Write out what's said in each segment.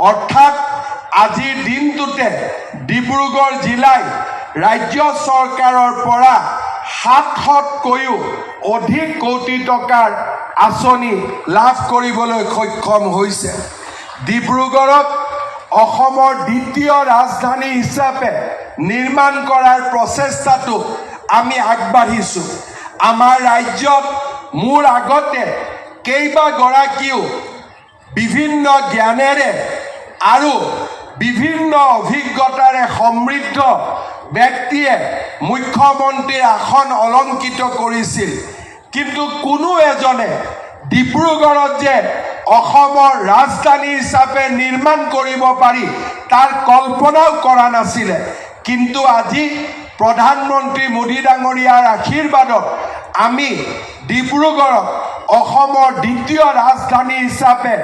অৰ্থাৎ আজিৰ দিনটোতে ডিব্ৰুগড় জিলাই ৰাজ্য চৰকাৰৰ পৰা 700তকৈও অধিক কোটি টকাৰ আঁচনি লাভ কৰিবলৈ সক্ষম হৈছে। ডিব্ৰুগড়ক অসমৰ দ্বিতীয় ৰাজধানী হিচাপে নিৰ্মাণ কৰাৰ প্ৰচেষ্টাটো আমি আগবাঢ়িছোঁ। আমাৰ ৰাজ্যত মোৰ আগতে কেইবাগৰাকীও বিভিন্ন জ্ঞানেৰে আৰু বিভিন্ন অভিজ্ঞতাৰে সমৃদ্ধ ব্যক্তিয়ে মুখ্যমন্ত্ৰীৰ আসন অলংকৃত কৰিছিল, কিন্তু কোনো এজনে ডিব্ৰুগড়ত যে অসমৰ ৰাজধানী হিচাপে নিৰ্মাণ কৰিব পাৰি তাৰ কল্পনাও কৰা নাছিলে। কিন্তু আজি প্ৰধানমন্ত্ৰী মোদী ডাঙৰীয়াৰ আশীৰ্বাদত আমি ডিব্ৰুগড়ক অসমৰ দ্বিতীয় ৰাজধানী হিচাপে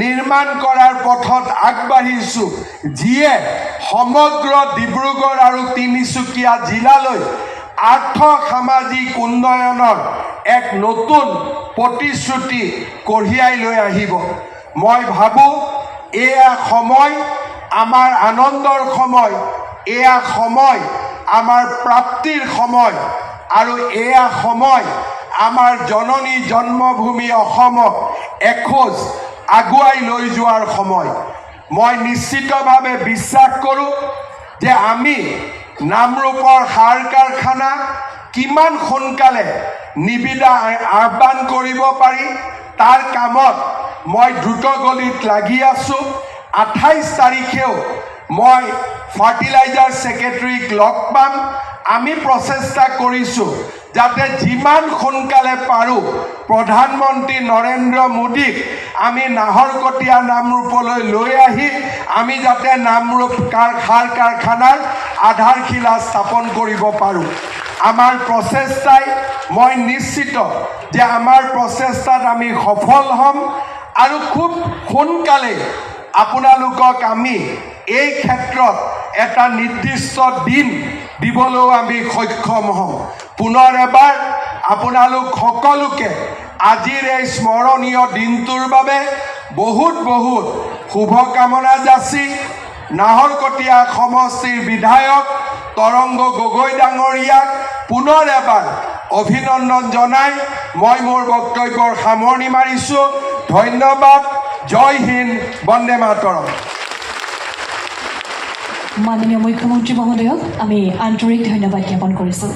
নিৰ্মাণ কৰাৰ পথত আগবাঢ়িছোঁ, যিয়ে সমগ্ৰ ডিব্ৰুগড় আৰু তিনিচুকীয়া জিলালৈ আৰ্থ সামাজিক উন্নয়নৰ এক নতুন প্ৰতিশ্ৰুতি কঢ়িয়াই লৈ আহিব। মই ভাবোঁ এয়া সময় আমাৰ আনন্দৰ সময়, এয়া সময় আমাৰ প্ৰাপ্তিৰ সময়, আৰু এয়া সময় আমাৰ জননী জন্মভূমি অসমক এখোজ আগুৱাই লৈ যোৱাৰ সময়। মই নিশ্চিতভাৱে বিশ্বাস কৰোঁ যে আমি নামৰূপৰ সাৰ কাৰখানা কিমান সোনকালে নিবিদা আহ্বান কৰিব পাৰি তাৰ কামত মই দ্ৰুতগতিত লাগি আছোঁ। 28 তাৰিখেও মই ফাৰ্টিলাইজাৰ ছেক্ৰেটাৰীক লগ পাম। আমি প্ৰচেষ্টা কৰিছোঁ যাতে যিমান সোনকালে পাৰোঁ প্ৰধানমন্ত্ৰী নৰেন্দ্ৰ মোদীক আমি নাহৰকটীয়া নামৰূপলৈ লৈ আহি আমি যাতে নামৰূপ সাৰ কাৰখানাৰ আধাৰশিলা স্থাপন কৰিব পাৰোঁ। আমাৰ প্ৰচেষ্টাই, মই নিশ্চিত যে আমাৰ প্ৰচেষ্টাত আমি সফল হ'ম আৰু খুব সোনকালে আপোনালোকক আমি এই ক্ষেত্ৰত এটা নিৰ্দিষ্ট দিন দিবলৈও আমি সক্ষম হ'ম। পুনৰ এবাৰ আপোনালোক সকলোকে আজিৰ এই স্মৰণীয় দিনটোৰ বাবে বহুত বহুত শুভকামনা যাচি নাহৰকটীয়া সমষ্টিৰ বিধায়ক তৰংগ গগৈ ডাঙৰীয়াক পুনৰ এবাৰ অভিনন্দন জনাই মই মোৰ বক্তব্যৰ সামৰণি মাৰিছোঁ। ধন্যবাদ। জয় হিন্দ, বন্দে মাতৰম। মাননীয় মুখ্যমন্ত্ৰী মহোদয়ক আমি আন্তৰিক ধন্যবাদ জ্ঞাপন কৰিছোঁ।